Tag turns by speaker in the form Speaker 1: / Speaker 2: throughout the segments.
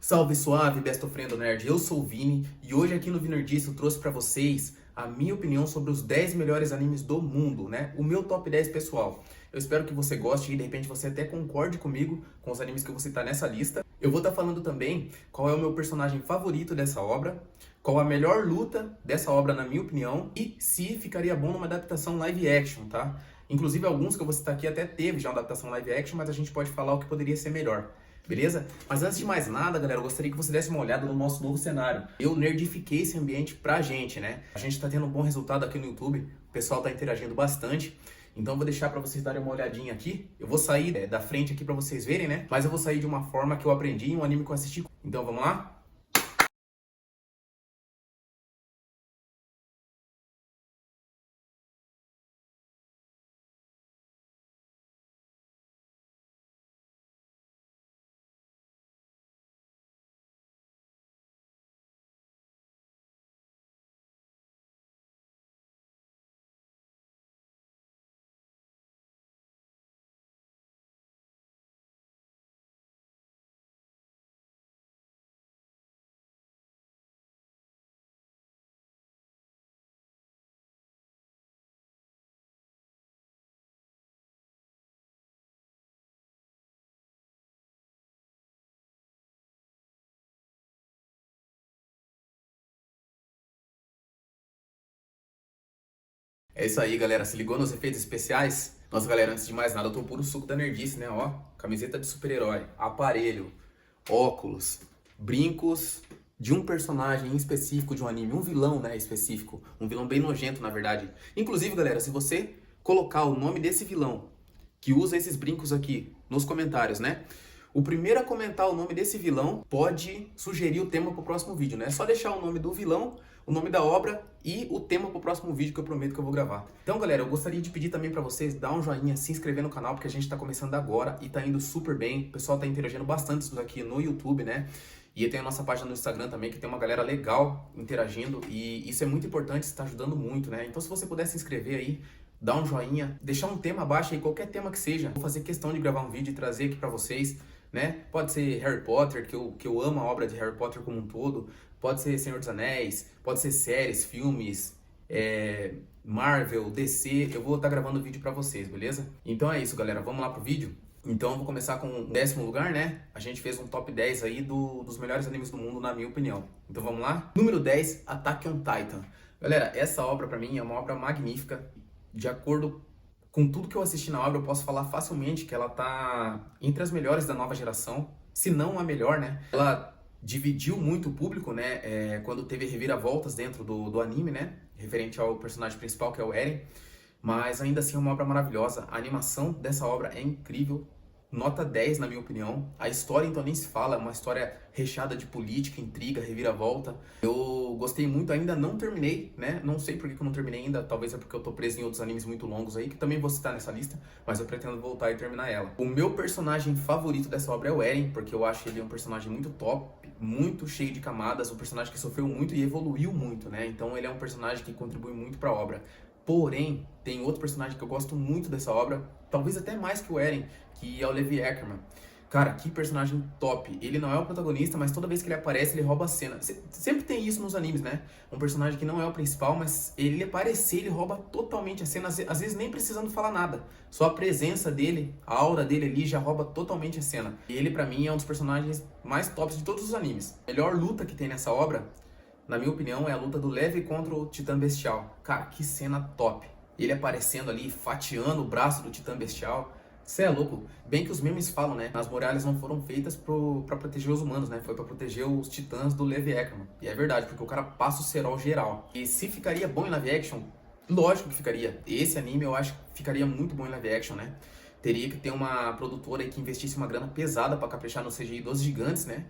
Speaker 1: Salve suave, bestofrendo nerd, eu sou o Vini e hoje aqui no Vinerdice eu trouxe pra vocês a minha opinião sobre os 10 melhores animes do mundo, né? O meu top 10 pessoal. Eu espero que você goste e de repente você até concorde comigo com os animes que eu vou citar nessa lista. Eu vou estar falando também qual é o meu personagem favorito dessa obra, qual a melhor luta dessa obra na minha opinião e se ficaria bom numa adaptação live action, tá? Inclusive alguns que eu vou citar aqui até teve já uma adaptação live action, mas a gente pode falar o que poderia ser melhor. Beleza? Mas antes de mais nada, galera, eu gostaria que você desse uma olhada no nosso novo cenário. Eu nerdifiquei esse ambiente pra gente, né? A gente tá tendo um bom resultado aqui no YouTube, o pessoal tá interagindo bastante. Então eu vou deixar pra vocês darem uma olhadinha aqui. Eu vou sair da frente aqui pra vocês verem, né? Mas eu vou sair de uma forma que eu aprendi em um anime que eu assisti. Então vamos lá? É isso aí, galera. Se ligou nos efeitos especiais? Nossa, galera, antes de mais nada, eu tô puro suco da nerdice, né? Ó, camiseta de super-herói, aparelho, óculos, brincos de um personagem em específico de um anime, um vilão, né, específico, um vilão bem nojento, na verdade. Inclusive, galera, se você colocar o nome desse vilão que usa esses brincos aqui nos comentários, né? O primeiro a comentar o nome desse vilão pode sugerir o tema pro próximo vídeo, né? É só deixar o nome do vilão, o nome da obra e o tema pro próximo vídeo que eu prometo que eu vou gravar. Então, galera, eu gostaria de pedir também pra vocês dar um joinha, se inscrever no canal, porque a gente tá começando agora e tá indo super bem. O pessoal tá interagindo bastante isso aqui no YouTube, né? E tem a nossa página no Instagram também, que tem uma galera legal interagindo e isso é muito importante, está ajudando muito, né? Então se você puder se inscrever aí, dar um joinha, deixar um tema abaixo aí, qualquer tema que seja. Vou fazer questão de gravar um vídeo e trazer aqui pra vocês, né? Pode ser Harry Potter, que eu amo a obra de Harry Potter como um todo. Pode ser Senhor dos Anéis, pode ser séries, filmes, Marvel, DC. Eu vou estar gravando vídeo pra vocês, beleza? Então é isso, galera. Vamos lá pro vídeo? Então eu vou começar com o 10º lugar, né? A gente fez um top 10 aí dos melhores animes do mundo, na minha opinião. Então vamos lá? Número 10, Attack on Titan. Galera, essa obra pra mim é uma obra magnífica. De acordo com tudo que eu assisti na obra, eu posso falar facilmente que ela tá entre as melhores da nova geração, se não a melhor, né? Ela dividiu muito o público, né? Quando teve reviravoltas dentro do anime, né? Referente ao personagem principal, que é o Eren. Mas ainda assim é uma obra maravilhosa. A animação dessa obra é incrível. Nota 10 na minha opinião. A história então nem se fala, é uma história recheada de política, intriga, reviravolta. Eu gostei muito, ainda não terminei, né? Não sei por que eu não terminei ainda, talvez é porque eu tô preso em outros animes muito longos aí, que também vou citar nessa lista, mas eu pretendo voltar e terminar ela. O meu personagem favorito dessa obra é o Eren, porque eu acho ele um personagem muito top, muito cheio de camadas, um personagem que sofreu muito e evoluiu muito, né? Então ele é um personagem que contribui muito pra obra. Porém, tem outro personagem que eu gosto muito dessa obra, talvez até mais que o Eren, que é o Levi Ackerman. Cara, que personagem top. Ele não é o protagonista, mas toda vez que ele aparece, ele rouba a cena. Sempre tem isso nos animes, né? Um personagem que não é o principal, mas ele aparecer, ele rouba totalmente a cena, às vezes nem precisando falar nada. Só a presença dele, a aura dele ali já rouba totalmente a cena. E ele, pra mim, é um dos personagens mais tops de todos os animes. A melhor luta que tem nessa obra, na minha opinião, é a luta do Levi contra o Titã Bestial. Cara, que cena top. Ele aparecendo ali, fatiando o braço do Titã Bestial. Você é louco. Bem que os memes falam, né? As muralhas não foram feitas pra proteger os humanos, né? Foi pra proteger os titãs do Levi Ackerman. E é verdade, porque o cara passa o cerol geral. E se ficaria bom em live action, lógico que ficaria. Esse anime eu acho que ficaria muito bom em live action, né? Teria que ter uma produtora aí que investisse uma grana pesada pra caprichar no CGI dos gigantes, né?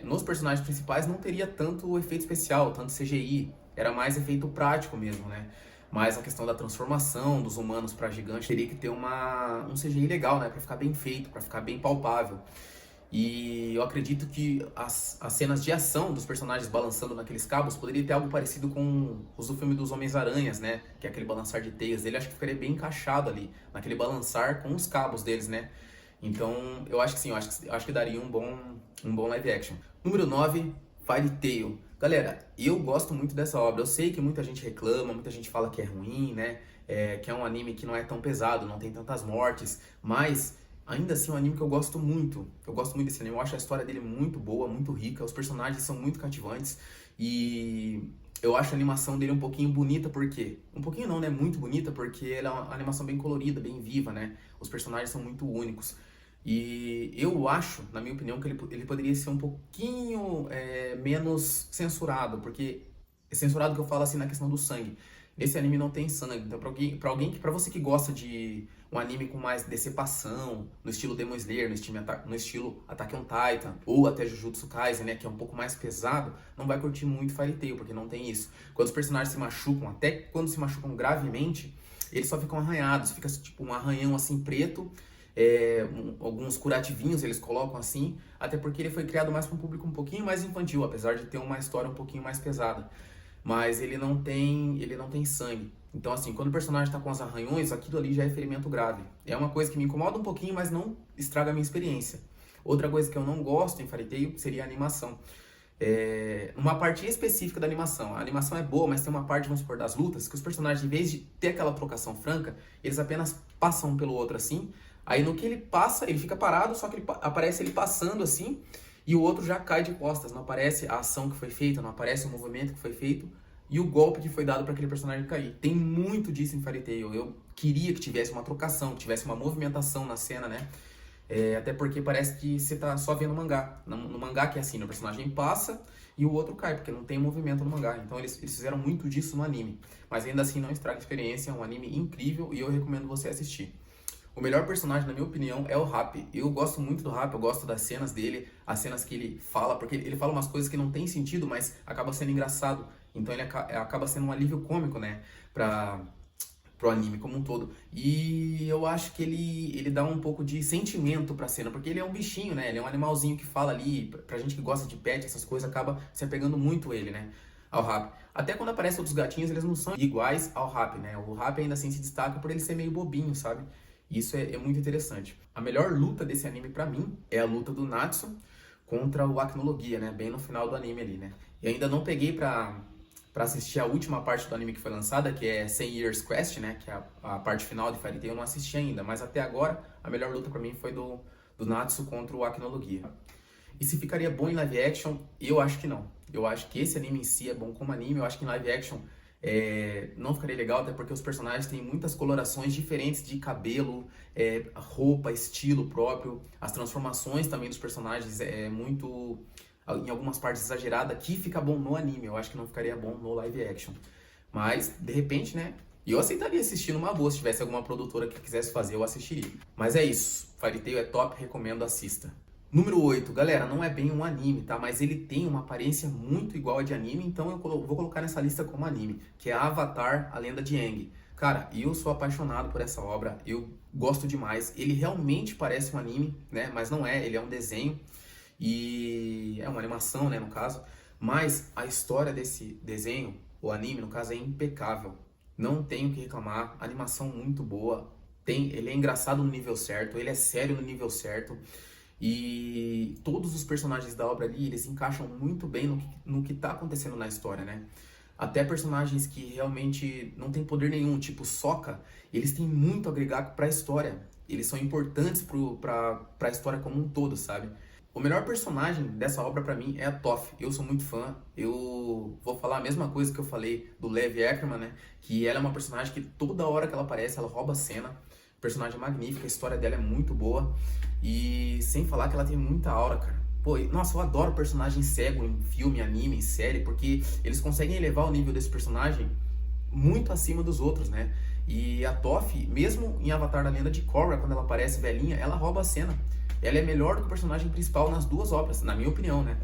Speaker 1: Nos personagens principais não teria tanto efeito especial, tanto CGI. Era mais efeito prático mesmo, né? Mas a questão da transformação dos humanos para gigantes teria que ter um CGI legal, né? Para ficar bem feito, para ficar bem palpável. E eu acredito que as cenas de ação dos personagens balançando naqueles cabos poderia ter algo parecido com os do filme dos Homens-Aranhas, né? Que é aquele balançar de teias dele. Acho que ficaria bem encaixado ali, naquele balançar com os cabos deles, né? Então, eu acho que sim, eu acho que daria um bom live action. Número 9, Fairy Tail. Galera, eu gosto muito dessa obra. Eu sei que muita gente reclama, muita gente fala que é ruim, né? Que é um anime que não é tão pesado, não tem tantas mortes, mas ainda assim é um anime que eu gosto muito. Eu gosto muito desse anime, eu acho a história dele muito boa, muito rica, os personagens são muito cativantes e eu acho a animação dele um pouquinho bonita, porque um pouquinho não, né? Muito bonita, porque ela é uma animação bem colorida, bem viva, né? Os personagens são muito únicos. E eu acho, na minha opinião, que ele poderia ser um pouquinho menos censurado, porque censurado que eu falo assim na questão do sangue. Nesse anime não tem sangue, então pra você que gosta de um anime com mais decepação, no estilo Demon Slayer, no estilo Attack on Titan, ou até Jujutsu Kaisen, né, que é um pouco mais pesado, não vai curtir muito Fairy Tail, porque não tem isso. Quando os personagens se machucam, até quando se machucam gravemente, eles só ficam arranhados, fica tipo um arranhão assim preto, alguns curativinhos eles colocam assim, até porque ele foi criado mais para um público um pouquinho mais infantil, apesar de ter uma história um pouquinho mais pesada. Mas ele não tem sangue. Então assim, quando o personagem tá com os arranhões, aquilo ali já é ferimento grave. É uma coisa que me incomoda um pouquinho, mas não estraga a minha experiência. Outra coisa que eu não gosto em Fairy Tail seria a animação. Uma parte específica da animação. A animação é boa, mas tem uma parte, vamos supor, das lutas, que os personagens, em vez de ter aquela trocação franca, eles apenas passam um pelo outro assim. Aí no que ele passa, ele fica parado, só que aparece ele passando assim, e o outro já cai de costas. Não aparece a ação que foi feita, não aparece o movimento que foi feito e o golpe que foi dado para aquele personagem cair. Tem muito disso em Fairy Tail. Eu queria que tivesse uma trocação, que tivesse uma movimentação na cena, né? Até porque parece que você tá só vendo o mangá. No mangá que é assim, o personagem passa e o outro cai, porque não tem movimento no mangá. Então eles fizeram muito disso no anime. Mas ainda assim não estraga a experiência, é um anime incrível e eu recomendo você assistir. O melhor personagem, na minha opinião, é o Happy. Eu gosto muito do Happy, eu gosto das cenas dele, as cenas que ele fala, porque ele fala umas coisas que não tem sentido, mas acaba sendo engraçado. Então ele acaba sendo um alívio cômico, né, pro anime como um todo. E eu acho que ele dá um pouco de sentimento pra cena, porque ele é um bichinho, né, ele é um animalzinho que fala ali, pra gente que gosta de pet, essas coisas, acaba se apegando muito ele, né, ao Happy. Até quando aparecem outros gatinhos, eles não são iguais ao Happy, né, o Happy ainda assim se destaca por ele ser meio bobinho, sabe? Isso é muito interessante. A melhor luta desse anime pra mim é a luta do Natsu contra o Acnologia, né? Bem no final do anime ali, né? E ainda não peguei pra assistir a última parte do anime que foi lançada, que é 100 Years Quest, né? Que é a parte final de Fairy Tail, eu não assisti ainda. Mas até agora, a melhor luta pra mim foi do Natsu contra o Acnologia. E se ficaria bom em live action, eu acho que não. Eu acho que esse anime em si é bom como anime, eu acho que em live action não ficaria legal, até porque os personagens têm muitas colorações diferentes de cabelo, roupa, estilo próprio. As transformações também dos personagens é muito, em algumas partes, exagerada, que fica bom no anime. Eu acho que não ficaria bom no live action. Mas, de repente, né? E eu aceitaria assistir numa boa, se tivesse alguma produtora que quisesse fazer, eu assistiria. Mas é isso. Fairy Tail é top, recomendo, assista. Número 8, galera, não é bem um anime, tá? Mas ele tem uma aparência muito igual a de anime, então eu vou colocar nessa lista como anime, que é Avatar, a Lenda de Aang. Cara, eu sou apaixonado por essa obra, eu gosto demais. Ele realmente parece um anime, né? Mas não é, ele é um desenho e é uma animação, né, no caso. Mas a história desse desenho, o anime, no caso, é impecável. Não tenho o que reclamar, animação muito boa. Ele é engraçado no nível certo, ele é sério no nível certo. E todos os personagens da obra ali, eles encaixam muito bem no que tá acontecendo na história, né? Até personagens que realmente não têm poder nenhum, tipo Sokka, eles têm muito a agregar pra história. Eles são importantes pra história como um todo, sabe? O melhor personagem dessa obra pra mim é a Toph. Eu sou muito fã. Eu vou falar a mesma coisa que eu falei do Levi Ackerman, né? Que ela é uma personagem que toda hora que ela aparece, ela rouba a cena. Personagem magnífica, a história dela é muito boa. E sem falar que ela tem muita aura, cara. Pô, nossa, eu adoro personagem cego em filme, anime, em série, porque eles conseguem elevar o nível desse personagem muito acima dos outros, né? E a Toph, mesmo em Avatar da Lenda de Korra, quando ela aparece velhinha, ela rouba a cena. Ela é melhor do que o personagem principal nas duas obras, na minha opinião, né?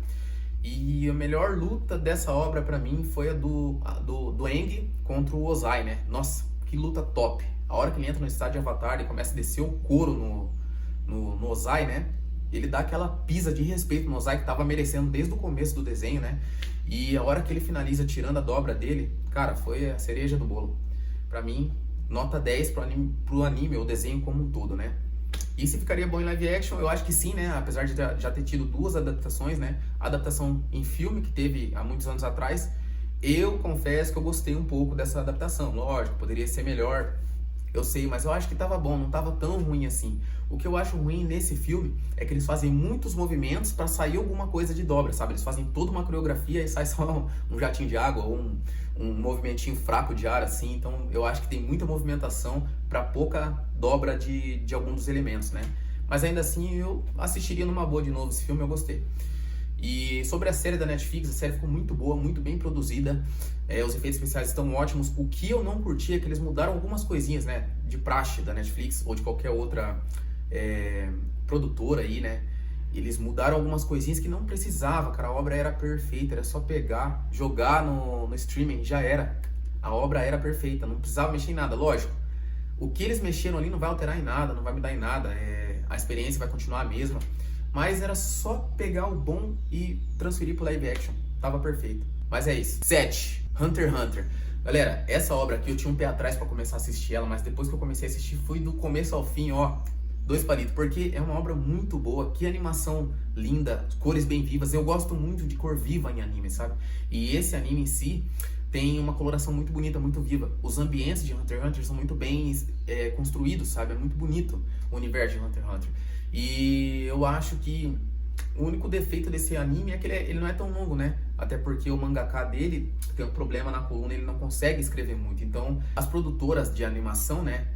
Speaker 1: E a melhor luta dessa obra pra mim foi a do Aang contra o Ozai, né? Nossa, que luta top. A hora que ele entra no estádio de Avatar e começa a descer o couro no Ozai, né? Ele dá aquela pisa de respeito no Ozai que tava merecendo desde o começo do desenho, né? E a hora que ele finaliza tirando a dobra dele, cara, foi a cereja do bolo. Pra mim, nota 10 pro anime, o desenho como um todo, né? E se ficaria bom em live action, eu acho que sim, né? Apesar de já ter tido duas adaptações, né? A adaptação em filme, que teve há muitos anos atrás, eu confesso que eu gostei um pouco dessa adaptação. Lógico, poderia ser melhor, eu sei, mas eu acho que tava bom, não tava tão ruim assim. O que eu acho ruim nesse filme é que eles fazem muitos movimentos pra sair alguma coisa de dobra, sabe? Eles fazem toda uma coreografia e sai só um jatinho de água ou um movimentinho fraco de ar, assim. Então eu acho que tem muita movimentação pra pouca dobra de algum dos elementos, né? Mas ainda assim eu assistiria numa boa de novo esse filme, eu gostei. E sobre a série da Netflix, a série ficou muito boa, muito bem produzida, os efeitos especiais estão ótimos. O que eu não curti é que eles mudaram algumas coisinhas, né, de praxe da Netflix ou de qualquer outra produtora aí, né. Eles mudaram algumas coisinhas que não precisava, cara, a obra era perfeita, era só pegar, jogar no streaming, já era. A obra era perfeita, não precisava mexer em nada, lógico. O que eles mexeram ali não vai alterar em nada, não vai mudar em nada, a experiência vai continuar a mesma. Mas era só pegar o bom e transferir pro live action. Tava perfeito. Mas é isso. 7. Hunter x Hunter. Galera, essa obra aqui eu tinha um pé atrás pra começar a assistir ela, mas depois que eu comecei a assistir, fui do começo ao fim, ó, 2 palitos. Porque é uma obra muito boa, que animação linda, cores bem vivas. Eu gosto muito de cor viva em anime, sabe? E esse anime em si tem uma coloração muito bonita, muito viva. Os ambientes de Hunter x Hunter são muito bem construídos, sabe? É muito bonito o universo de Hunter x Hunter. E eu acho que o único defeito desse anime é que ele não é tão longo, né? Até porque o mangaka dele tem um problema na coluna, ele não consegue escrever muito. Então, as produtoras de animação, né,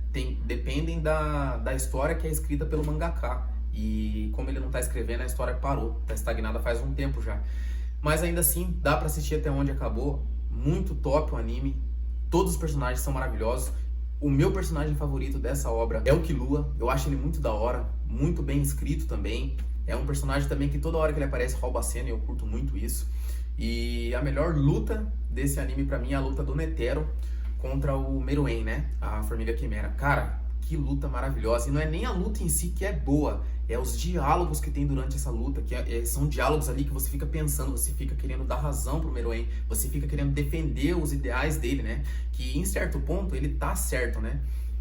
Speaker 1: dependem da história que é escrita pelo mangaka. E como ele não tá escrevendo, a história parou, tá estagnada faz um tempo já. Mas ainda assim, dá pra assistir até onde acabou. Muito top o anime, todos os personagens são maravilhosos. O meu personagem favorito dessa obra é o Killua, eu acho ele muito da hora, muito bem escrito também. É um personagem também que toda hora que ele aparece rouba a cena e eu curto muito isso. E a melhor luta desse anime pra mim é a luta do Netero contra o Meruem, né? A Formiga Quimera. Cara, que luta maravilhosa. E não é nem a luta em si que é boa, é os diálogos que tem durante essa luta, que são diálogos ali que você fica pensando, você fica querendo dar razão pro Meruem, você fica querendo defender os ideais dele, né? Que em certo ponto ele tá certo, né?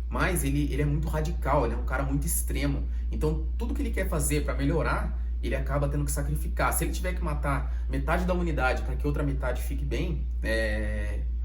Speaker 1: Mas ele é muito radical, ele é um cara muito extremo. Então tudo que ele quer fazer para melhorar, ele acaba tendo que sacrificar. Se ele tiver que matar metade da humanidade para que outra metade fique bem,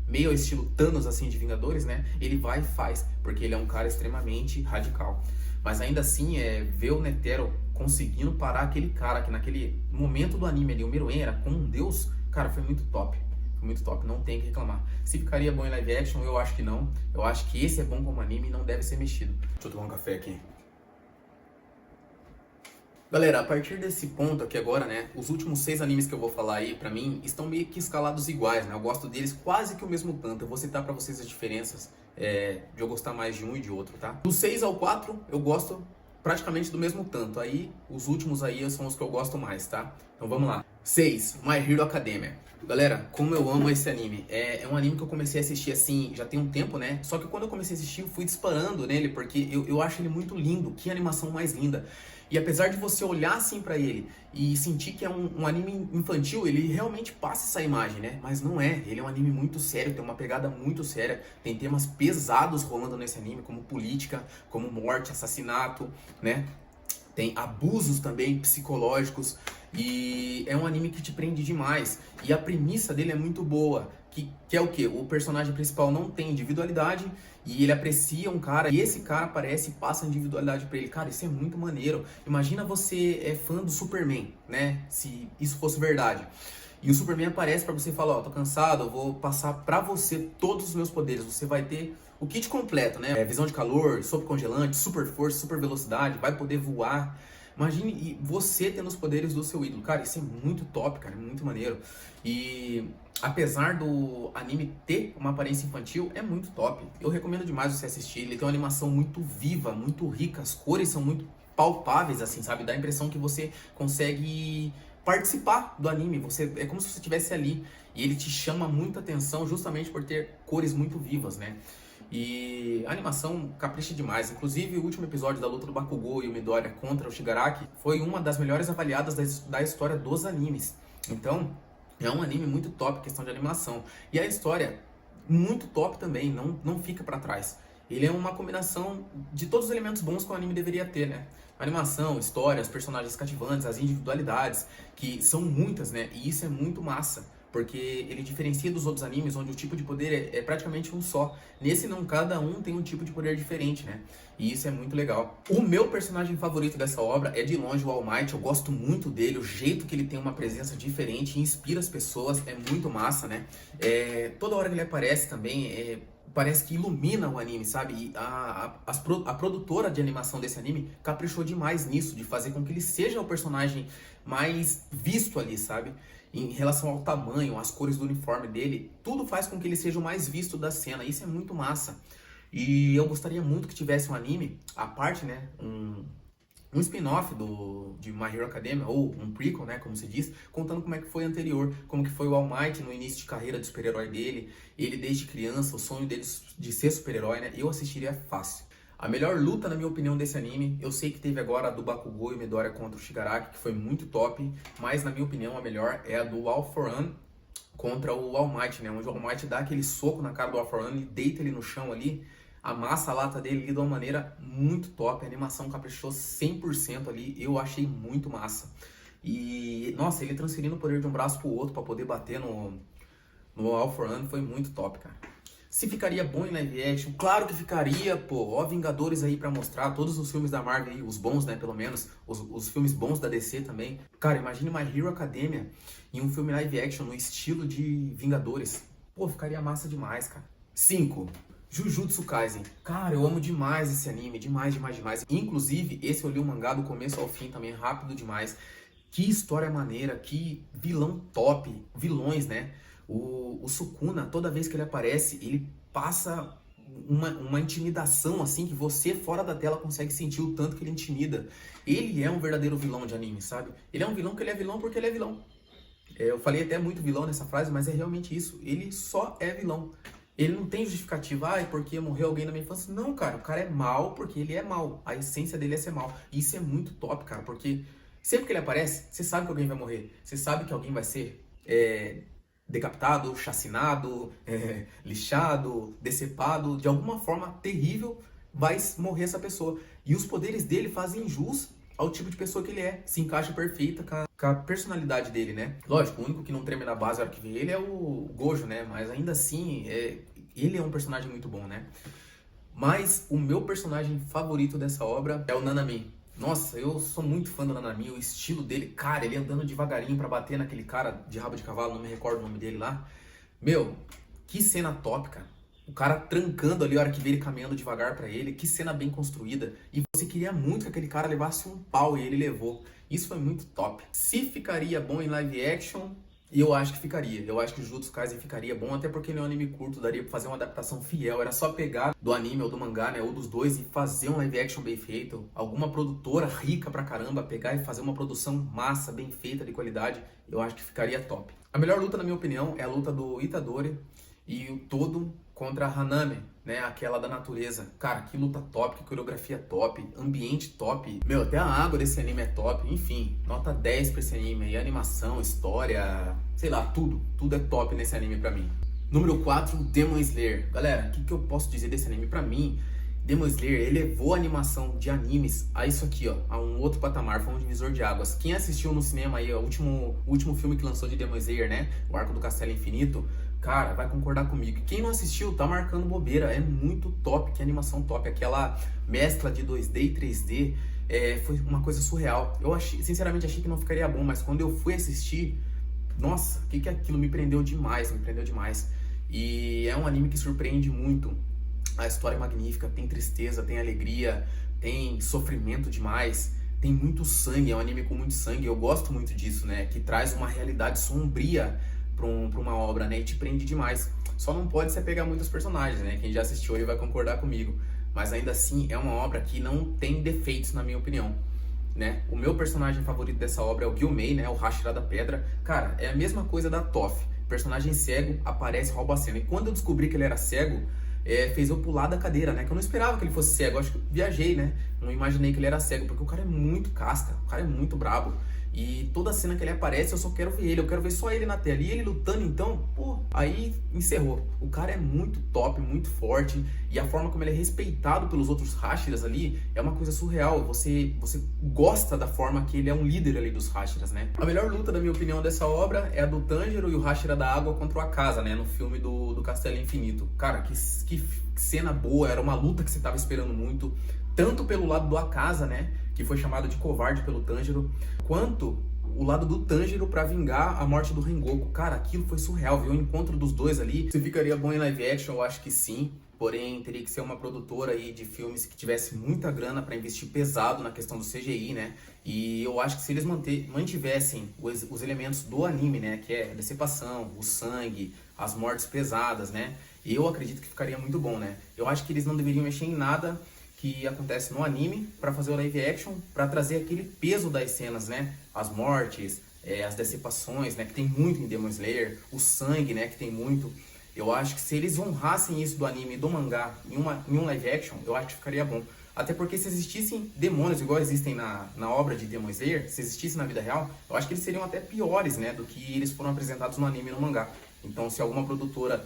Speaker 1: meio ao estilo Thanos assim de Vingadores, né? Ele vai e faz, porque ele é um cara extremamente radical. Mas ainda assim, ver o Netero conseguindo parar aquele cara que naquele momento do anime ali, o Meruem era como um deus, cara, foi muito top. Foi muito top, não tem que reclamar. Se ficaria bom em live action, eu acho que não. Eu acho que esse é bom como anime e não deve ser mexido. Deixa eu tomar um café aqui. Galera, a partir desse ponto aqui agora, né, os últimos 6 animes que eu vou falar aí, pra mim, estão meio que escalados iguais, né, eu gosto deles quase que o mesmo tanto, eu vou citar pra vocês as diferenças de eu gostar mais de um e de outro, tá? Do 6 ao 4, eu gosto praticamente do mesmo tanto, aí os últimos aí são os que eu gosto mais, tá? Então vamos lá. 6, My Hero Academia. Galera, como eu amo esse anime. É um anime que eu comecei a assistir assim, já tem um tempo, né? Só que quando eu comecei a assistir, eu fui disparando nele, porque eu acho ele muito lindo. Que animação mais linda. E apesar de você olhar assim pra ele e sentir que é um anime infantil, ele realmente passa essa imagem, né? Mas não é. Ele é um anime muito sério, tem uma pegada muito séria. Tem temas pesados rolando nesse anime, como política, como morte, assassinato, né? Tem abusos também psicológicos. E é um anime que te prende demais. E a premissa dele é muito boa. Que é o quê? O personagem principal não tem individualidade e ele aprecia um cara. E esse cara aparece e passa a individualidade pra ele. Cara, isso é muito maneiro. Imagina você é fã do Superman, né? Se isso fosse verdade. E o Superman aparece pra você e fala, ó, tô cansado, eu vou passar pra você todos os meus poderes. Você vai ter o kit completo, né? Visão de calor, sopro congelante, super força, super velocidade, vai poder voar. Imagine você tendo os poderes do seu ídolo. Cara, isso é muito top, cara, é muito maneiro. E apesar do anime ter uma aparência infantil, é muito top. Eu recomendo demais você assistir. Ele tem uma animação muito viva, muito rica. As cores são muito palpáveis, assim, sabe? Dá a impressão que você consegue participar do anime. É como se você estivesse ali. E ele te chama muita atenção justamente por ter cores muito vivas, né? E a animação capricha demais. Inclusive, o último episódio da luta do Bakugou e o Midoriya contra o Shigaraki foi uma das melhores avaliadas da história dos animes. Então, é um anime muito top, questão de animação. E a história, muito top também, não fica pra trás. Ele é uma combinação de todos os elementos bons que o anime deveria ter, né? A animação, história, os personagens cativantes, as individualidades, que são muitas, né? E isso é muito massa, porque ele diferencia dos outros animes onde o tipo de poder é praticamente um só. Nesse não, cada um tem um tipo de poder diferente, né? E isso é muito legal. O meu personagem favorito dessa obra é de longe o All Might. Eu gosto muito dele, o jeito que ele tem uma presença diferente, inspira as pessoas, é muito massa, né? Toda hora que ele aparece também, parece que ilumina o anime, sabe? E a produtora de animação desse anime caprichou demais nisso, de fazer com que ele seja o personagem mais visto ali, sabe? Em relação ao tamanho, às cores do uniforme dele, tudo faz com que ele seja o mais visto da cena. Isso é muito massa. E eu gostaria muito que tivesse um anime, à parte, né? Um spin-off de My Hero Academia, ou um prequel, né, como se diz, contando como é que foi anterior, como que foi o All Might no início de carreira de super-herói dele, ele desde criança, o sonho dele de ser super-herói, né, eu assistiria fácil. A melhor luta, na minha opinião, desse anime, eu sei que teve agora a do Bakugou e Midoriya contra o Shigaraki, que foi muito top, mas na minha opinião a melhor é a do All For One contra o All Might, né, onde o All Might dá aquele soco na cara do All For One e deita ele no chão ali, amassa a lata dele de uma maneira muito top, a animação caprichou 100% ali, eu achei muito massa. E, nossa, ele transferindo o poder de um braço pro outro para poder bater no All For One foi muito top, cara. Se ficaria bom em live action, claro que ficaria, pô, ó Vingadores aí pra mostrar, todos os filmes da Marvel aí, os bons, né, pelo menos, os filmes bons da DC também. Cara, imagine My Hero Academia em um filme live action no estilo de Vingadores. Pô, ficaria massa demais, cara. 5. Jujutsu Kaisen. Cara, eu amo demais esse anime, demais, demais, demais. Inclusive, esse eu li o mangá do começo ao fim também, rápido demais. Que história maneira, que vilão top, vilões, né? O Sukuna, toda vez que ele aparece, ele passa uma intimidação, assim, que você fora da tela consegue sentir o tanto que ele intimida. Ele é um verdadeiro vilão de anime, sabe? Ele é um vilão que ele é vilão porque ele é vilão. Eu falei até muito vilão nessa frase, mas é realmente isso. Ele só é vilão. Ele não tem justificativa, porque morreu alguém na minha infância. Não, cara, o cara é mal porque ele é mal. A essência dele é ser mal. E isso é muito top, cara, porque sempre que ele aparece, você sabe que alguém vai morrer. Você sabe que alguém vai ser decapitado, chacinado, lixado, decepado. De alguma forma terrível vai morrer essa pessoa. E os poderes dele fazem jus ao tipo de pessoa que ele é. Se encaixa perfeita com a personalidade dele, né? Lógico, o único que não treme na base na hora que vê ele é o Gojo, né? Mas ainda assim, ele é um personagem muito bom, né? Mas o meu personagem favorito dessa obra é o Nanami. Nossa, eu sou muito fã do Nanami, o estilo dele, cara, ele andando devagarinho pra bater naquele cara de rabo de cavalo, não me recordo o nome dele lá. Meu, que cena top, cara. O cara trancando ali a hora que vê ele caminhando devagar pra ele, que cena bem construída. E você queria muito que aquele cara levasse um pau e ele levou. Isso foi muito top. Se ficaria bom em live action, eu acho que ficaria. Eu acho que o Jujutsu Kaisen ficaria bom, até porque ele é um anime curto, daria pra fazer uma adaptação fiel. Era só pegar do anime ou do mangá, né, ou dos dois, e fazer um live action bem feito. Alguma produtora rica pra caramba pegar e fazer uma produção massa, bem feita, de qualidade. Eu acho que ficaria top. A melhor luta, na minha opinião, é a luta do Itadori e o Todo contra a Haname, né, aquela da natureza. Cara, que luta top, que coreografia top, ambiente top. Meu, até a água desse anime é top. Enfim, nota 10 pra esse anime. E animação, história, sei lá, tudo é top nesse anime pra mim. Número 4, Demon Slayer. Galera, o que eu posso dizer desse anime? Pra mim, Demon Slayer elevou a animação de animes a isso aqui, ó, a um outro patamar, foi um divisor de águas. Quem assistiu no cinema aí, ó, o último filme que lançou de Demon Slayer, né, o Arco do Castelo Infinito, cara, vai concordar comigo. Quem não assistiu, tá marcando bobeira. É muito top, que animação top. Aquela mescla de 2D e 3D foi uma coisa surreal. Eu sinceramente achei que não ficaria bom, mas quando eu fui assistir, nossa, o que é aquilo? Me prendeu demais, me prendeu demais. E é um anime que surpreende muito. A história é magnífica, tem tristeza, tem alegria, tem sofrimento demais. Tem muito sangue, é um anime com muito sangue. Eu gosto muito disso, né? Que traz uma realidade sombria pra uma obra, né, e te prende demais. Só não pode se apegar muito aos personagens, né, quem já assistiu aí vai concordar comigo, mas ainda assim é uma obra que não tem defeitos, na minha opinião, né. O meu personagem favorito dessa obra é o Gyomei, né, o Hashira da Pedra. Cara, é a mesma coisa da Toph, personagem cego, aparece, rouba a cena, e quando eu descobri que ele era cego, fez eu pular da cadeira, né, que eu não esperava que ele fosse cego, eu acho que eu viajei, né, não imaginei que ele era cego, porque o cara é muito casca, o cara é muito brabo. E toda cena que ele aparece, eu só quero ver ele, eu quero ver só ele na tela. E ele lutando, então, pô, aí encerrou. O cara é muito top, muito forte, e a forma como ele é respeitado pelos outros Hashiras ali é uma coisa surreal. Você gosta da forma que ele é um líder ali dos Hashiras, né? A melhor luta, na minha opinião, dessa obra é a do Tanjiro e o Hashira da Água contra o Akaza, né? No filme do Castelo Infinito. Cara, que cena boa, era uma luta que você tava esperando muito. Tanto pelo lado do Akaza, né, que foi chamado de covarde pelo Tanjiro, quanto o lado do Tanjiro pra vingar a morte do Rengoku. Cara, aquilo foi surreal, viu? O encontro dos dois ali. Se ficaria bom em live action, eu acho que sim. Porém, teria que ser uma produtora aí de filmes que tivesse muita grana para investir pesado na questão do CGI, né? E eu acho que se eles mantivessem os elementos do anime, né? Que é a decepção, o sangue, as mortes pesadas, né? Eu acredito que ficaria muito bom, né? Eu acho que eles não deveriam mexer em nada que acontece no anime para fazer o live action, para trazer aquele peso das cenas, né? As mortes, as decepções, né? Que tem muito em Demon Slayer, o sangue, né? Que tem muito. Eu acho que se eles honrassem isso do anime e do mangá em um live action, eu acho que ficaria bom. Até porque se existissem demônios igual existem na obra de Demon Slayer, se existissem na vida real, eu acho que eles seriam até piores, né? Do que eles foram apresentados no anime e no mangá. Então, se alguma produtora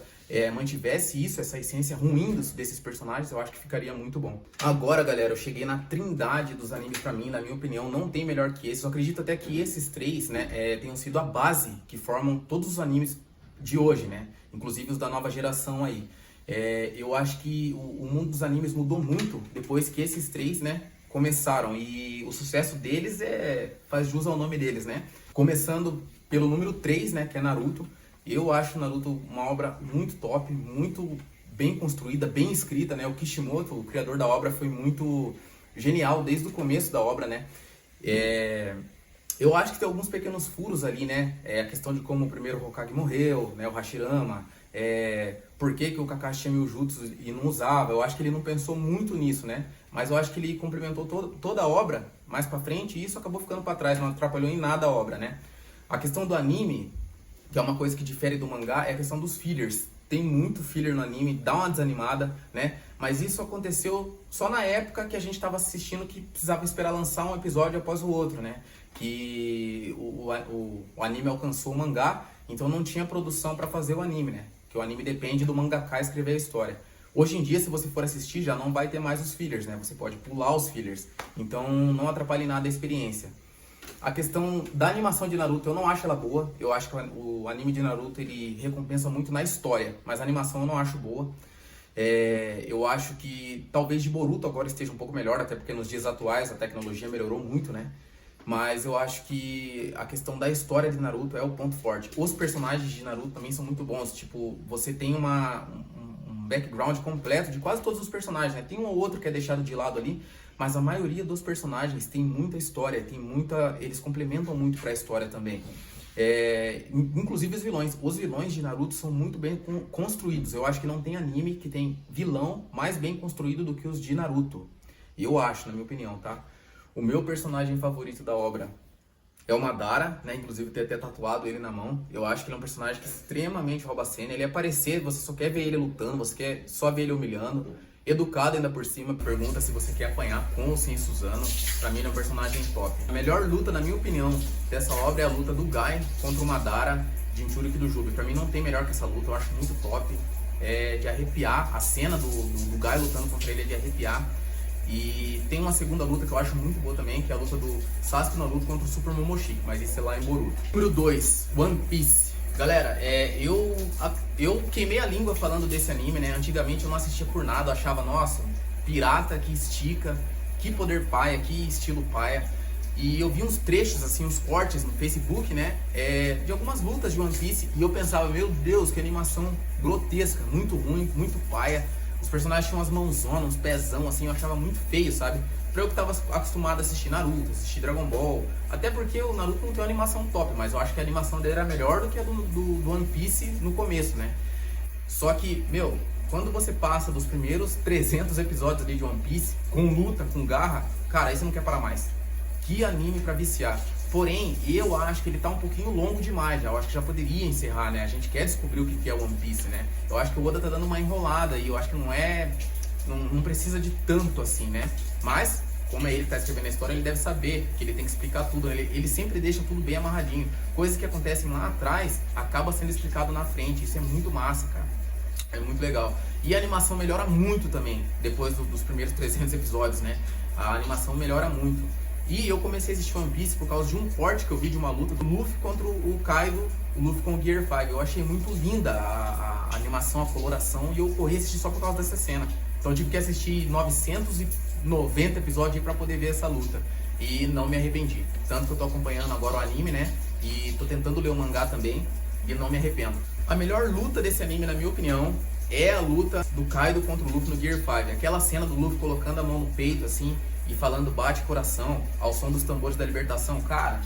Speaker 1: mantivesse isso, essa essência ruim desses personagens, eu acho que ficaria muito bom. Agora, galera, eu cheguei na trindade dos animes pra mim, na minha opinião, não tem melhor que esses. Eu acredito até que esses três, né, tenham sido a base que formam todos os animes de hoje, né? Inclusive os da nova geração aí. Eu acho que o mundo dos animes mudou muito depois que esses três, né, começaram. E o sucesso deles faz jus ao nome deles, né? Começando pelo número 3, né, que é Naruto. Eu acho Naruto uma obra muito top, muito bem construída, bem escrita, né? O Kishimoto, o criador da obra, foi muito genial desde o começo da obra, né? Eu acho que tem alguns pequenos furos ali, né? A questão de como o primeiro Hokage morreu, né? O Hashirama. Por que o Kakashi tinha mil jutsus e não usava? Eu acho que ele não pensou muito nisso, né? Mas eu acho que ele complementou toda a obra mais pra frente e isso acabou ficando pra trás, não atrapalhou em nada a obra, né? A questão do anime, que é uma coisa que difere do mangá, é a questão dos fillers. Tem muito filler no anime, dá uma desanimada, né? Mas isso aconteceu só na época que a gente estava assistindo, que precisava esperar lançar um episódio após o outro, né? Que o anime alcançou o mangá, então não tinha produção para fazer o anime, né? Que o anime depende do mangaka escrever a história. Hoje em dia, se você for assistir, já não vai ter mais os fillers, né? Você pode pular os fillers. Então não atrapalha em nada a experiência. A questão da animação de Naruto, eu não acho ela boa. Eu acho que o anime de Naruto, ele recompensa muito na história, mas a animação eu não acho boa. Eu acho que talvez de Boruto agora esteja um pouco melhor, até porque nos dias atuais a tecnologia melhorou muito, né? Mas eu acho que a questão da história de Naruto é o ponto forte. Os personagens de Naruto também são muito bons. Tipo, você tem um background completo de quase todos os personagens, né? Tem um ou outro que é deixado de lado ali, mas a maioria dos personagens tem muita história, eles complementam muito para a história também. Inclusive os vilões. Os vilões de Naruto são muito bem construídos. Eu acho que não tem anime que tem vilão mais bem construído do que os de Naruto. Eu acho, na minha opinião, tá? O meu personagem favorito da obra é o Madara, né? Inclusive ter até tatuado ele na mão. Eu acho que ele é um personagem que extremamente rouba a cena. Ele aparecer, você só quer ver ele lutando, você quer só ver ele humilhando. Educado ainda por cima, pergunta se você quer apanhar com ou sem Suzano. Pra mim ele é um personagem top. A melhor luta, na minha opinião, dessa obra é a luta do Gai contra o Madara, Jinchuriki do Júbilo. Pra mim não tem melhor que essa luta, eu acho muito top. De arrepiar, a cena do Gai lutando contra ele é de arrepiar. E tem uma segunda luta que eu acho muito boa também, que é a luta do Sasuke no Naruto contra o Super Momoshiki, mas isso é lá em Boruto. Número 2, One Piece. Galera, eu queimei a língua falando desse anime, né? Antigamente eu não assistia por nada, eu achava, nossa, pirata que estica, que poder paia, que estilo paia. E eu vi uns trechos, assim, uns cortes no Facebook, né? De algumas lutas de One Piece, e eu pensava, meu Deus, que animação grotesca, muito ruim, muito paia. Os personagens tinham umas mãozonas, uns pezão, assim, eu achava muito feio, sabe? Pra eu que tava acostumado a assistir Naruto, assistir Dragon Ball. Até porque o Naruto não tem uma animação top, mas eu acho que a animação dele era melhor do que a do One Piece no começo, né? Só que, meu, quando você passa dos primeiros 300 episódios ali de One Piece, com luta, com garra, cara, aí você não quer parar mais. Que anime pra viciar. Porém, eu acho que ele tá um pouquinho longo demais já. Eu acho que já poderia encerrar, né? A gente quer descobrir o que é One Piece, né? Eu acho que o Oda tá dando uma enrolada e eu acho que não precisa de tanto assim, né? Mas como é ele que tá escrevendo a história, ele deve saber que ele tem que explicar tudo. Ele sempre deixa tudo bem amarradinho. Coisas que acontecem lá atrás, acaba sendo explicado na frente. Isso é muito massa, cara. É muito legal. E a animação melhora muito também, depois dos primeiros 300 episódios, né? A animação melhora muito. E eu comecei a assistir One Piece por causa de um corte que eu vi de uma luta do Luffy contra o Kaido, o Luffy com o Gear 5. Eu achei muito linda a animação, a coloração, e eu corri assistir só por causa dessa cena. Então eu tive que assistir 990 episódios para poder ver essa luta. E não me arrependi. Tanto que eu tô acompanhando agora o anime, né? E tô tentando ler o mangá também, e não me arrependo. A melhor luta desse anime, na minha opinião, é a luta do Kaido contra o Luffy no Gear 5. Aquela cena do Luffy colocando a mão no peito, assim, e falando bate coração, ao som dos tambores da libertação. Cara,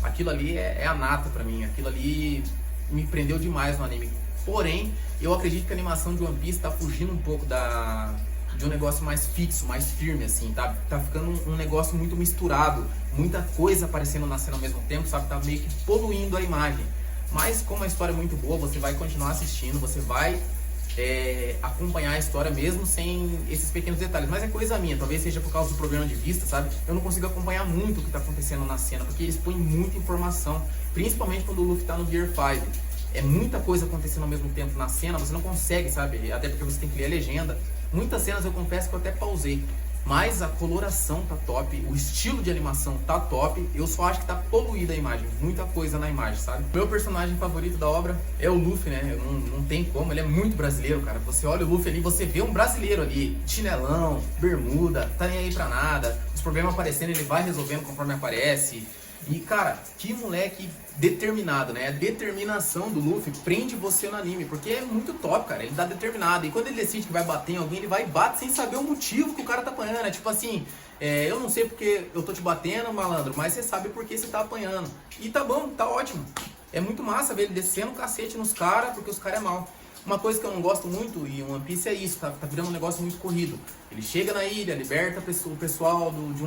Speaker 1: aquilo ali é a nata pra mim. Aquilo ali me prendeu demais no anime. Porém, eu acredito que a animação de One Piece tá fugindo um pouco de um negócio mais fixo, mais firme, assim. Tá ficando um negócio muito misturado. Muita coisa aparecendo na cena ao mesmo tempo, sabe? Tá meio que poluindo a imagem. Mas como a história é muito boa, você vai continuar assistindo, você vai acompanhar a história mesmo sem esses pequenos detalhes. Mas é coisa minha, talvez seja por causa do problema de vista, sabe? Eu não consigo acompanhar muito o que está acontecendo na cena, porque eles põem muita informação, principalmente quando o Luffy tá no Gear 5. É muita coisa acontecendo ao mesmo tempo na cena, você não consegue, sabe? Até porque você tem que ler a legenda. Muitas cenas eu confesso que eu até pausei. Mas a coloração tá top, o estilo de animação tá top, eu só acho que tá poluída a imagem, muita coisa na imagem, sabe? Meu personagem favorito da obra é o Luffy, né? Não tem como, ele é muito brasileiro, cara. Você olha o Luffy ali, você vê um brasileiro ali, chinelão, bermuda, tá nem aí pra nada, os problemas aparecendo, ele vai resolvendo conforme aparece. E, cara, que moleque determinado, né? A determinação do Luffy prende você no anime, porque é muito top, cara. Ele tá determinado. E quando ele decide que vai bater em alguém, ele vai e bate sem saber o motivo que o cara tá apanhando. É tipo assim, eu não sei porque eu tô te batendo, malandro, mas você sabe por que você tá apanhando. E tá bom, tá ótimo. É muito massa ver ele descendo o cacete nos caras, porque os caras é mal. Uma coisa que eu não gosto muito em One Piece é isso, tá virando um negócio muito corrido. Ele chega na ilha, liberta o pessoal de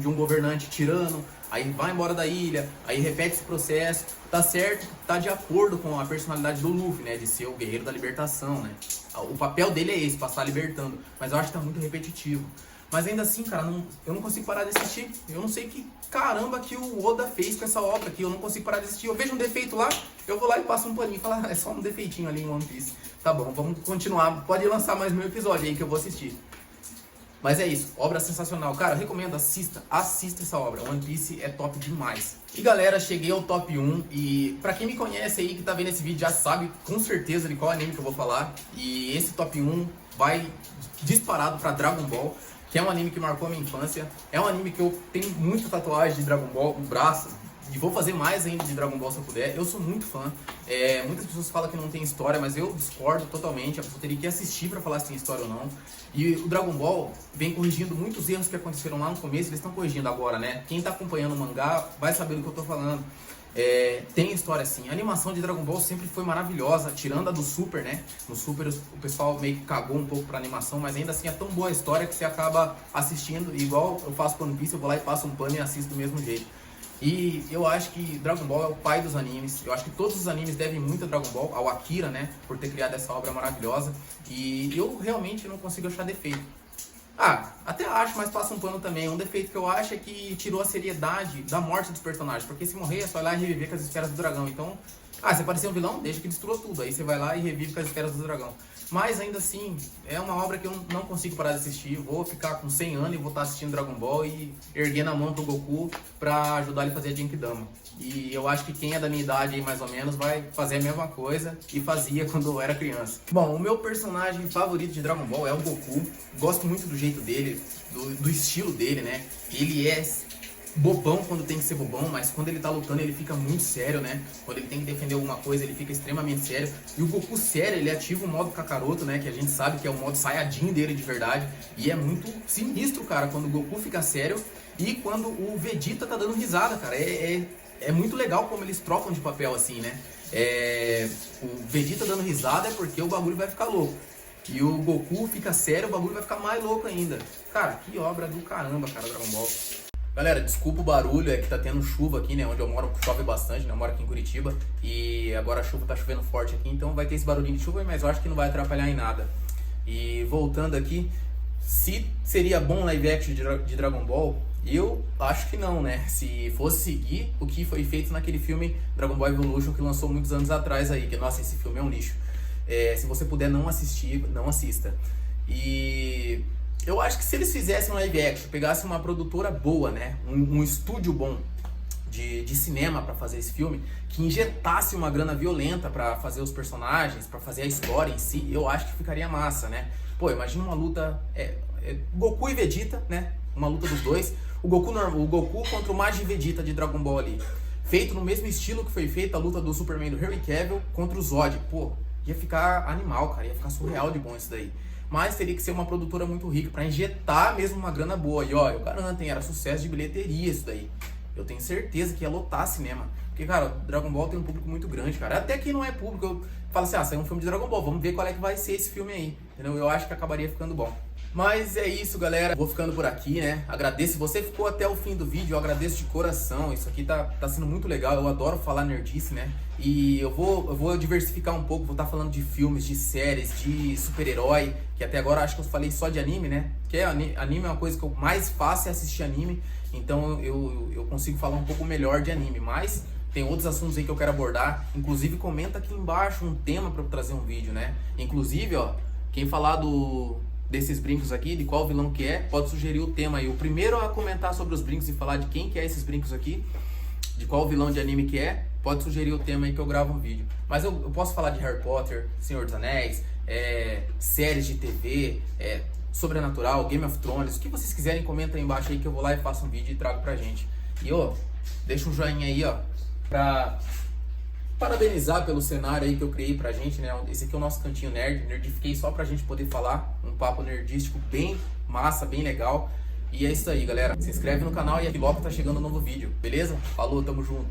Speaker 1: um governante tirano, aí vai embora da ilha, aí repete esse processo, tá certo, tá de acordo com a personalidade do Luffy, né, de ser o guerreiro da libertação, né. O papel dele é esse, passar libertando, mas eu acho que tá muito repetitivo. Mas ainda assim, cara, eu não consigo parar de assistir. Eu não sei que caramba que o Oda fez com essa obra aqui. Eu não consigo parar de assistir. Eu vejo um defeito lá, eu vou lá e passo um paninho e falo, é só um defeitinho ali em One Piece. Tá bom, vamos continuar. Pode lançar mais meu episódio aí que eu vou assistir. Mas é isso, obra sensacional. Cara, eu recomendo, assista essa obra. One Piece é top demais. E galera, cheguei ao top 1. E pra quem me conhece aí, que tá vendo esse vídeo, já sabe com certeza de qual anime que eu vou falar. E esse top 1 vai disparado pra Dragon Ball, que é um anime que marcou a minha infância. É um anime que eu tenho muita tatuagem de Dragon Ball no braço, e vou fazer mais ainda de Dragon Ball se eu puder. Eu sou muito fã. Muitas pessoas falam que não tem história, mas eu discordo totalmente. Eu teria que assistir pra falar se tem história ou não. E o Dragon Ball vem corrigindo muitos erros que aconteceram lá no começo, eles estão corrigindo agora, né? Quem tá acompanhando o mangá vai saber do que eu tô falando. Tem história sim. A animação de Dragon Ball sempre foi maravilhosa, tirando a do Super, né? No Super o pessoal meio que cagou um pouco pra animação, mas ainda assim é tão boa a história que você acaba assistindo. Igual eu faço com One Piece, eu vou lá e passo um pano e assisto do mesmo jeito. E eu acho que Dragon Ball é o pai dos animes. Eu acho que todos os animes devem muito a Dragon Ball, ao Akira, né? Por ter criado essa obra maravilhosa. E eu realmente não consigo achar defeito. Até acho, mas passa um pano também. Um defeito que eu acho é que tirou a seriedade da morte dos personagens. Porque se morrer é só ir lá e reviver com as esferas do dragão. Então, se aparecer um vilão, deixa que destrua tudo. Aí você vai lá e revive com as esferas do dragão. Mas ainda assim, é uma obra que eu não consigo parar de assistir. Vou ficar com 100 anos e vou estar assistindo Dragon Ball e erguendo a mão pro Goku pra ajudar ele a fazer a Genkidama. E eu acho que quem é da minha idade aí, mais ou menos, vai fazer a mesma coisa que fazia quando eu era criança. Bom, o meu personagem favorito de Dragon Ball é o Goku. Gosto muito do jeito dele, do estilo dele, né? Ele é bobão quando tem que ser bobão, mas quando ele tá lutando ele fica muito sério, né? Quando ele tem que defender alguma coisa ele fica extremamente sério. E o Goku sério, ele ativa o modo Kakaroto, né? Que a gente sabe que é o modo Saiyajin dele de verdade. E é muito sinistro, cara, quando o Goku fica sério e quando o Vegeta tá dando risada, cara. É muito legal como eles trocam de papel assim, né? O Vegeta dando risada é porque o bagulho vai ficar louco. E o Goku fica sério, o bagulho vai ficar mais louco ainda. Cara, que obra do caramba, cara, Dragon Ball. Galera, desculpa o barulho, é que tá tendo chuva aqui, né? Onde eu moro chove bastante, né? Eu moro aqui em Curitiba. E agora a chuva tá chovendo forte aqui, então vai ter esse barulhinho de chuva, mas eu acho que não vai atrapalhar em nada. E voltando aqui, Se seria bom live action de Dragon Ball, eu acho que não, né? Se fosse seguir o que foi feito naquele filme Dragon Ball Evolution que lançou muitos anos atrás aí, que nossa, esse filme é um lixo. Se você puder não assistir, não assista. E eu acho que se eles fizessem um live action, pegassem uma produtora boa, né? Um estúdio bom de cinema pra fazer esse filme, que injetasse uma grana violenta pra fazer os personagens, pra fazer a história em si, eu acho que ficaria massa, né? Pô, imagina uma luta Goku e Vegeta, né? Uma luta dos dois. O Goku contra o Majin Vegeta de Dragon Ball ali. Feito no mesmo estilo que foi feita a luta do Superman do Henry Cavill contra o Zod. Pô, ia ficar animal, cara. Ia ficar surreal de bom isso daí. Mas teria que ser uma produtora muito rica pra injetar mesmo uma grana boa. E ó, eu garanto, hein, era sucesso de bilheteria isso daí. Eu tenho certeza que ia lotar cinema. Porque, cara, Dragon Ball tem um público muito grande, cara. Até que não é público, eu falo assim, saiu um filme de Dragon Ball, vamos ver qual é que vai ser esse filme aí. Entendeu? Eu acho que acabaria ficando bom. Mas é isso, galera. Vou ficando por aqui, né? Agradeço. Se você ficou até o fim do vídeo, eu agradeço de coração. Isso aqui tá sendo muito legal. Eu adoro falar nerdice, né? E eu vou diversificar um pouco. Vou estar falando de filmes, de séries, de super-herói. Que até agora acho que eu falei só de anime, né? Porque anime é uma coisa que eu mais faço é assistir anime. Então eu consigo falar um pouco melhor de anime. Mas tem outros assuntos aí que eu quero abordar. Inclusive, comenta aqui embaixo um tema para eu trazer um vídeo, né? Inclusive, ó, quem falar desses brincos aqui, de qual vilão que é, pode sugerir o tema aí. O primeiro a comentar sobre os brincos e falar de quem que é esses brincos aqui, de qual vilão de anime que é, pode sugerir o tema aí que eu gravo um vídeo. Mas eu posso falar de Harry Potter, Senhor dos Anéis, séries de TV, Sobrenatural, Game of Thrones, o que vocês quiserem, comenta aí embaixo aí que eu vou lá e faço um vídeo e trago pra gente. E ó, deixa um joinha aí, ó, pra parabenizar pelo cenário aí que eu criei pra gente, né? Esse aqui é o nosso cantinho nerd, nerdifiquei só pra gente poder falar um papo nerdístico bem massa, bem legal. E é isso aí, galera. Se inscreve no canal e aqui logo tá chegando um novo vídeo, beleza? Falou, tamo junto.